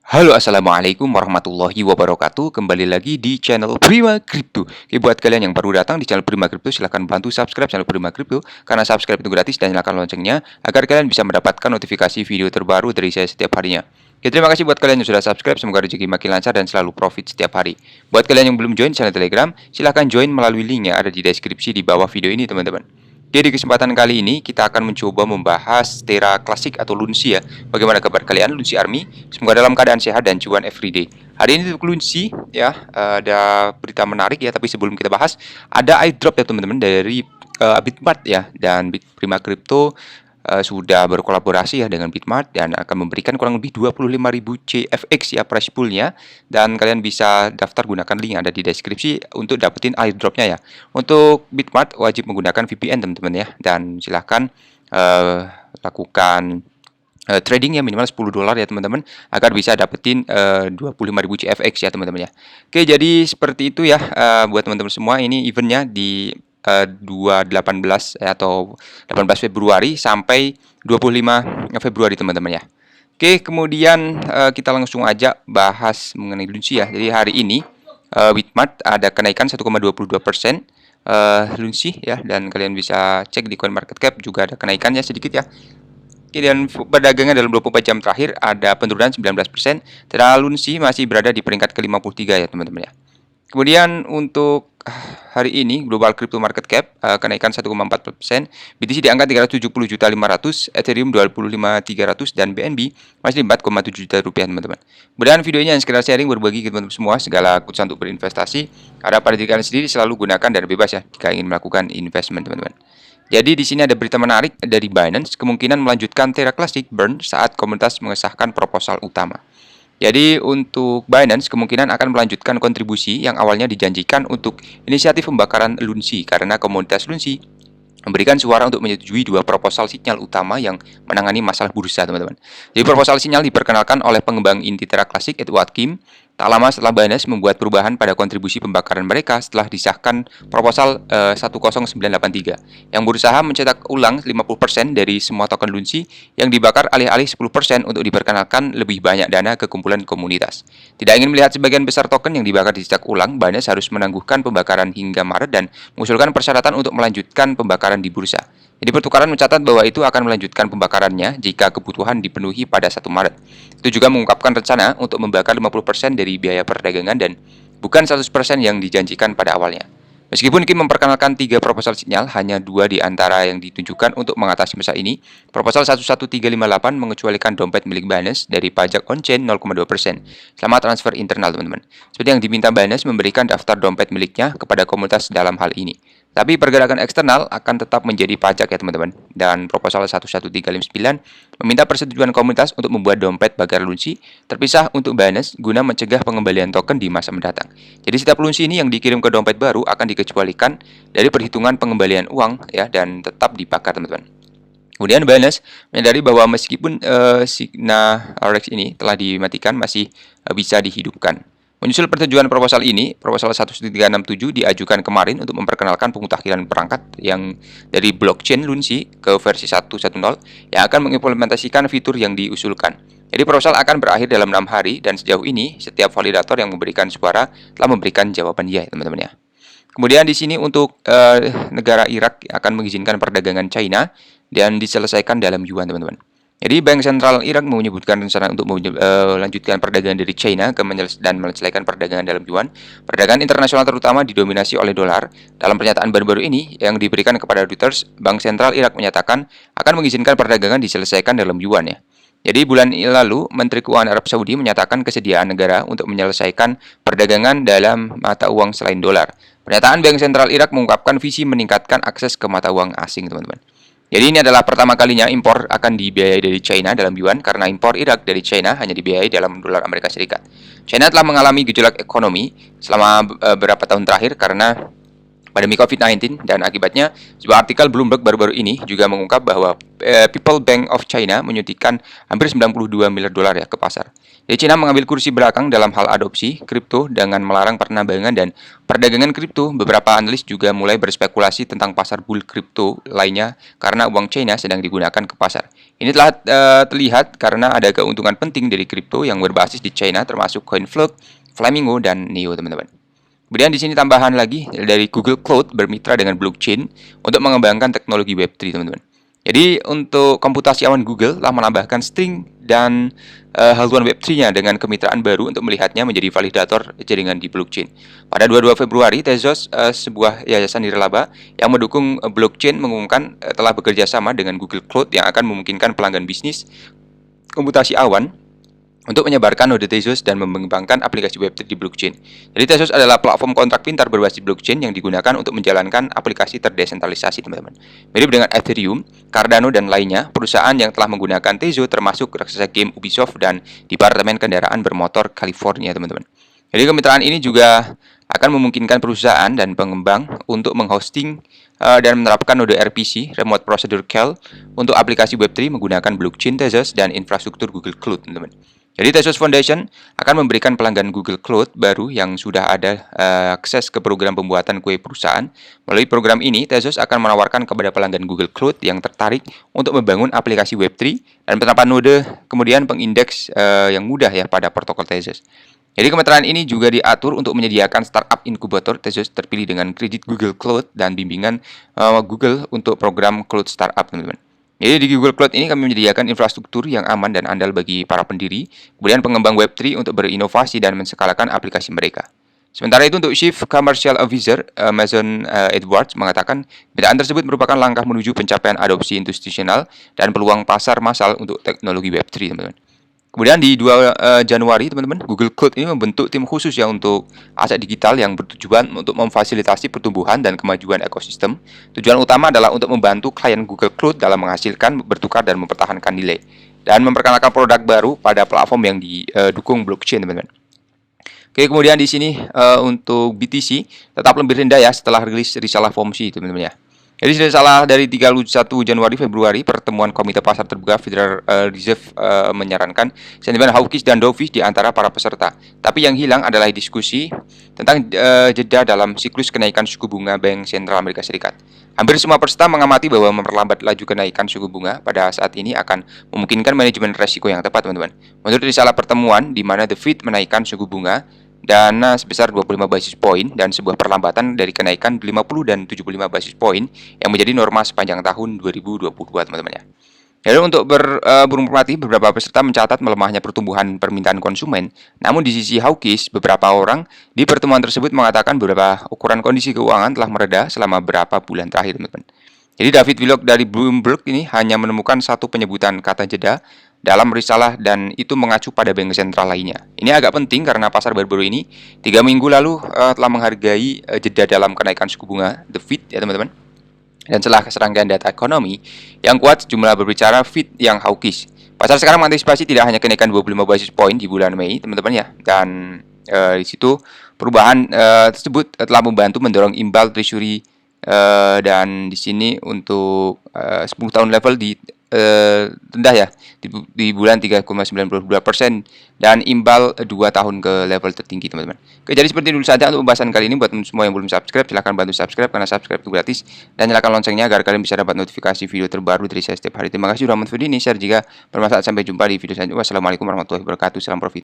Halo, assalamualaikum warahmatullahi wabarakatuh. Kembali lagi di channel Prima Crypto. Oke, buat kalian yang baru datang di channel Prima Crypto, silahkan bantu subscribe channel Prima Crypto karena subscribe itu gratis dan nyalakan loncengnya agar kalian bisa mendapatkan notifikasi video terbaru dari saya setiap harinya. Oke, terima kasih buat kalian yang sudah subscribe. Semoga rezeki makin lancar dan selalu profit setiap hari. Buat kalian yang belum join channel Telegram, silahkan join melalui link yang ada di deskripsi di bawah video ini, teman-teman. Jadi di kesempatan kali ini kita akan mencoba membahas Terra Classic atau Lunsi ya. Bagaimana kabar kalian Lunsi Army? Semoga dalam keadaan sehat dan cuan everyday. Hari ini untuk Lunsi ya ada berita menarik ya. Tapi sebelum kita bahas ada airdrop ya teman-teman dari Bitmart ya, dan Prima Crypto sudah berkolaborasi ya dengan Bitmart dan akan memberikan kurang lebih 25.000 CFX ya price poolnya, dan kalian bisa daftar gunakan link yang ada di deskripsi untuk dapetin airdropnya ya. Untuk Bitmart wajib menggunakan VPN teman-teman ya, dan silahkan lakukan trading ya minimal $10 ya teman-teman agar bisa dapetin 25.000 CFX ya teman-teman ya. Oke, jadi seperti itu ya buat teman-teman semua. Ini eventnya di 18 atau 18 Februari sampai 25 Februari teman-teman ya. Oke, kemudian kita langsung aja bahas mengenai Lunsi ya. Jadi hari ini Bitmart ada kenaikan 1,22% Lunsi ya, dan kalian bisa cek di CoinMarketCap juga ada kenaikannya sedikit ya. Oke, dan perdagangan dalam 24 jam terakhir ada penurunan 19%. Terus Lunsi masih berada di peringkat ke-53 ya teman-teman ya. Kemudian untuk hari ini global crypto market cap kenaikan 1,4%, BTC di angka 370.500.000, Ethereum 25.300, dan BNB masih 4,7 juta rupiah teman-teman. Kemudian video ini hanya sekedar sharing berbagi ke teman-teman semua segala keputusan untuk berinvestasi. Ada pada diri kalian sendiri, selalu gunakan dan bebas ya jika ingin melakukan investment teman-teman. Jadi di sini ada berita menarik dari Binance, kemungkinan melanjutkan Terra Classic burn saat komunitas mengesahkan proposal utama. Jadi untuk Binance kemungkinan akan melanjutkan kontribusi yang awalnya dijanjikan untuk inisiatif pembakaran Lunsi karena komunitas Lunsi memberikan suara untuk menyetujui dua proposal sinyal utama yang menangani masalah bursa teman-teman. Jadi proposal sinyal diperkenalkan oleh pengembang inti Terra Classic Edward Kim tak lama setelah Binance membuat perubahan pada kontribusi pembakaran mereka setelah disahkan proposal 10983 yang berusaha mencetak ulang 50% dari semua token Lunsi yang dibakar alih-alih 10% untuk diperkenalkan lebih banyak dana ke kumpulan komunitas. Tidak ingin melihat sebagian besar token yang dibakar dicetak ulang, Binance harus menangguhkan pembakaran hingga Maret dan mengusulkan persyaratan untuk melanjutkan pembakaran di bursa. Jadi pertukaran mencatat bahwa itu akan melanjutkan pembakarannya jika kebutuhan dipenuhi pada 1 Maret. Itu juga mengungkapkan rencana untuk membakar 50% dari biaya perdagangan dan bukan 100% yang dijanjikan pada awalnya. Meskipun Kim memperkenalkan 3 proposal sinyal, hanya 2 di antara yang ditunjukkan untuk mengatasi masalah ini. Proposal 11358 mengecualikan dompet milik Binance dari pajak on-chain 0,2% selama transfer internal teman-teman. Seperti yang diminta Binance memberikan daftar dompet miliknya kepada komunitas dalam hal ini. Tapi pergerakan eksternal akan tetap menjadi pajak ya teman-teman. Dan proposal 11359 meminta persetujuan komunitas untuk membuat dompet bagar Lunsi terpisah untuk Binance guna mencegah pengembalian token di masa mendatang. Jadi setiap Lunsi ini yang dikirim ke dompet baru akan dikecualikan dari perhitungan pengembalian uang ya, dan tetap dibakar teman-teman. Kemudian Binance menyadari bahwa meskipun Signa RX ini telah dimatikan masih bisa dihidupkan. Menyusul persetujuan proposal ini, proposal 11367 diajukan kemarin untuk memperkenalkan pemutakhiran perangkat yang dari blockchain Lunsi ke versi 1.10 yang akan mengimplementasikan fitur yang diusulkan. Jadi proposal akan berakhir dalam 6 hari dan sejauh ini setiap validator yang memberikan suara telah memberikan jawaban ya teman-teman ya. Kemudian di sini untuk negara Irak akan mengizinkan perdagangan China dan diselesaikan dalam yuan teman-teman. Jadi Bank Sentral Irak menyebutkan rencana untuk melanjutkan perdagangan dari China dan menyelesaikan perdagangan dalam yuan. Perdagangan internasional terutama didominasi oleh dolar. Dalam pernyataan baru-baru ini yang diberikan kepada Reuters, Bank Sentral Irak menyatakan akan mengizinkan perdagangan diselesaikan dalam yuan ya. Jadi bulan lalu, Menteri Keuangan Arab Saudi menyatakan kesediaan negara untuk menyelesaikan perdagangan dalam mata uang selain dolar. Pernyataan Bank Sentral Irak mengungkapkan visi meningkatkan akses ke mata uang asing teman-teman. Jadi ini adalah pertama kalinya impor akan dibiayai dari China dalam yuan karena impor Irak dari China hanya dibiayai dalam dolar Amerika Serikat. China telah mengalami gejolak ekonomi selama beberapa tahun terakhir karena pandemi COVID-19 dan akibatnya sebuah artikel Bloomberg baru-baru ini juga mengungkap bahwa People Bank of China menyuntikkan hampir 92 miliar dolar ya ke pasar. Jadi China mengambil kursi belakang dalam hal adopsi kripto dengan melarang penambangan dan perdagangan kripto. Beberapa analis juga mulai berspekulasi tentang pasar bull kripto lainnya karena uang China sedang digunakan ke pasar. Ini telah terlihat karena ada keuntungan penting dari kripto yang berbasis di China termasuk CoinFlow, Flamingo, dan Neo, teman-teman. Kemudian di sini tambahan lagi dari Google Cloud bermitra dengan blockchain untuk mengembangkan teknologi Web3, teman-teman. Jadi untuk komputasi awan Google telah menambahkan string dan haluan Web3-nya dengan kemitraan baru untuk melihatnya menjadi validator jaringan di blockchain. Pada 22 Februari, Tezos, sebuah yayasan nirlaba yang mendukung blockchain, mengumumkan telah bekerja sama dengan Google Cloud yang akan memungkinkan pelanggan bisnis komputasi awan untuk menyebarkan node Tezos dan mengembangkan aplikasi Web3 di blockchain. Jadi Tezos adalah platform kontrak pintar berbasis blockchain yang digunakan untuk menjalankan aplikasi terdesentralisasi, teman-teman. Mirip dengan Ethereum, Cardano, dan lainnya, perusahaan yang telah menggunakan Tezos termasuk raksasa game Ubisoft dan Departemen Kendaraan Bermotor California, teman-teman. Jadi kemitraan ini juga akan memungkinkan perusahaan dan pengembang untuk menghosting dan menerapkan node RPC (Remote Procedure Call) untuk aplikasi Web3 menggunakan blockchain Tezos dan infrastruktur Google Cloud, teman-teman. Jadi Tezos Foundation akan memberikan pelanggan Google Cloud baru yang sudah ada akses ke program pembuatan kue perusahaan. Melalui program ini, Tezos akan menawarkan kepada pelanggan Google Cloud yang tertarik untuk membangun aplikasi Web3 dan penerapan node, kemudian pengindeks yang mudah ya pada protokol Tezos. Jadi kemitraan ini juga diatur untuk menyediakan startup inkubator Tezos terpilih dengan kredit Google Cloud dan bimbingan Google untuk program Cloud Startup, teman-teman. Jadi di Google Cloud ini kami menyediakan infrastruktur yang aman dan andal bagi para pendiri, kemudian pengembang Web3 untuk berinovasi dan menskalakan aplikasi mereka. Sementara itu untuk Chief Commercial Officer Mason Edwards mengatakan, kemitraan tersebut merupakan langkah menuju pencapaian adopsi institusional dan peluang pasar massal untuk teknologi Web3, teman-teman. Kemudian di 2 Januari, teman-teman, Google Cloud ini membentuk tim khusus ya untuk aset digital yang bertujuan untuk memfasilitasi pertumbuhan dan kemajuan ekosistem. Tujuan utama adalah untuk membantu klien Google Cloud dalam menghasilkan, bertukar, dan mempertahankan nilai, dan memperkenalkan produk baru pada platform yang didukung blockchain, teman-teman. Oke, kemudian di sini untuk BTC tetap lebih rendah ya setelah rilis risalah FOMC, teman-teman ya. Jadi salah dari 31 Januari Februari, pertemuan Komite Pasar Terbuka Federal Reserve menyarankan sentimen hawkish dan dovish di antara para peserta. Tapi yang hilang adalah diskusi tentang jeda dalam siklus kenaikan suku bunga Bank Sentral Amerika Serikat. Hampir semua peserta mengamati bahwa memperlambat laju kenaikan suku bunga pada saat ini akan memungkinkan manajemen resiko yang tepat, teman-teman. Menurut risalah pertemuan, di mana The Fed menaikkan suku bunga dana sebesar 25 basis poin dan sebuah perlambatan dari kenaikan 50 dan 75 basis poin yang menjadi norma sepanjang tahun 2022, teman-teman ya. Lalu untuk burung merpati, beberapa peserta mencatat melemahnya pertumbuhan permintaan konsumen. Namun di sisi hawkish, beberapa orang di pertemuan tersebut mengatakan beberapa ukuran kondisi keuangan telah mereda selama beberapa bulan terakhir, teman-teman. Jadi David Willock dari Bloomberg ini hanya menemukan satu penyebutan kata jeda dalam risalah dan itu mengacu pada bank sentral lainnya. Ini agak penting karena pasar baru-baru ini 3 minggu lalu telah menghargai jeda dalam kenaikan suku bunga The Fed ya, teman-teman. Dan setelah serangkaian data ekonomi yang kuat, jumlah berbicara Fed yang hawkish. Pasar sekarang mengantisipasi tidak hanya kenaikan 25 basis poin di bulan Mei, teman-teman ya. Dan di situ perubahan tersebut telah membantu mendorong imbal treasury dan di sini untuk 10 tahun level di rendah ya di bulan 3,92% dan imbal 2 tahun ke level tertinggi, teman-teman. Oke, jadi seperti dulu saja untuk pembahasan kali ini. Buat semua yang belum subscribe, silahkan bantu subscribe karena subscribe itu gratis, dan nyalakan loncengnya agar kalian bisa dapat notifikasi video terbaru dari saya setiap hari. Terima kasih sudah menonton video ini. Share jika bermanfaat. Sampai jumpa di video selanjutnya. Wassalamualaikum warahmatullahi wabarakatuh. Salam profit.